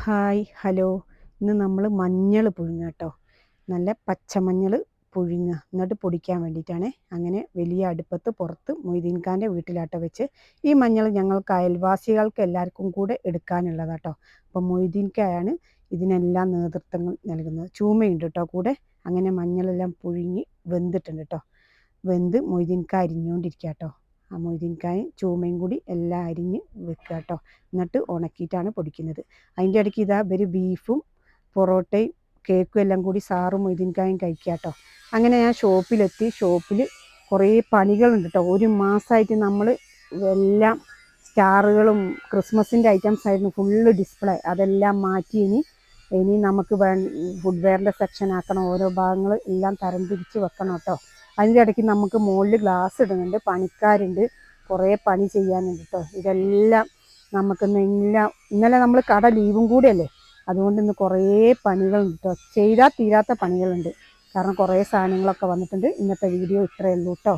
Hi hello. ഇന്ന് നമ്മൾ മഞ്ഞൾ പുഴുങ്ങുക കേട്ടോ. നല്ല പച്ചമഞ്ഞൾ പുഴുങ്ങുക, എന്നിട്ട് പൊടിക്കാൻ വേണ്ടിയിട്ടാണ്. അങ്ങനെ വലിയ അടുപ്പത്ത് പുറത്ത് മൊയ്തീൻഖാൻ്റെ വീട്ടിലാട്ടോ വെച്ച്. ഈ മഞ്ഞൾ ഞങ്ങൾക്ക് അയൽവാസികൾക്ക് എല്ലാവർക്കും കൂടെ എടുക്കാനുള്ളതാട്ടോ. അപ്പം മൊയ്തീൻഖായാണ് ഇതിനെല്ലാം നേതൃത്വങ്ങൾ നൽകുന്നത്. ചൂമയുണ്ട് കേട്ടോ കൂടെ. അങ്ങനെ മഞ്ഞളെല്ലാം പുഴുങ്ങി വെന്തിട്ടുണ്ട് കേട്ടോ. വെന്ത് മൊയ്തീൻഖ അരിഞ്ഞുകൊണ്ടിരിക്കുക കേട്ടോ. ആ മൊയ്തീൻഖായും ചൂമയും കൂടി എല്ലാം അരിഞ്ഞ് വെക്കുക കേട്ടോ. എന്നിട്ട് ഉണക്കിയിട്ടാണ് പൊടിക്കുന്നത്. അതിൻ്റെ ഇടയ്ക്ക് ഇതാ ഇവർ ബീഫും പൊറോട്ടയും കേക്കും എല്ലാം കൂടി സാറും മൊയ്തീൻഖായും കഴിക്കുക കേട്ടോ. അങ്ങനെ ഞാൻ ഷോപ്പിലെത്തി. ഷോപ്പിൽ കുറേ പണികളുണ്ട് കേട്ടോ. ഒരു മാസമായിട്ട് നമ്മൾ എല്ലാം സ്റ്റാറുകളും ക്രിസ്മസിൻ്റെ ഐറ്റംസ് ആയിരുന്നു ഫുള്ള് ഡിസ്പ്ലേ. അതെല്ലാം മാറ്റി ഇനി നമുക്ക് ഫുഡ് വെയറിൻ്റെ സെക്ഷൻ ആക്കണം. ഓരോ ഭാഗങ്ങൾ എല്ലാം തരംതിരിച്ച് വെക്കണം കേട്ടോ. അതിൻ്റെ ഇടയ്ക്ക് നമുക്ക് മുകളിൽ ഗ്ലാസ് ഇടുന്നുണ്ട്, പണിക്കാരുണ്ട്, കുറേ പണി ചെയ്യാനുണ്ട് കേട്ടോ. ഇതെല്ലാം ഇന്നലെ നമ്മൾ കട ലീവും കൂടിയല്ലേ, അതുകൊണ്ട് ഇന്ന് കുറേ പണികളുണ്ട് കേട്ടോ. ചെയ്താൽ തീരാത്ത പണികളുണ്ട്, കാരണം കുറേ സാധനങ്ങളൊക്കെ വന്നിട്ടുണ്ട്. ഇന്നത്തെ വീഡിയോ ഇത്രയേ ഉള്ളൂ കേട്ടോ.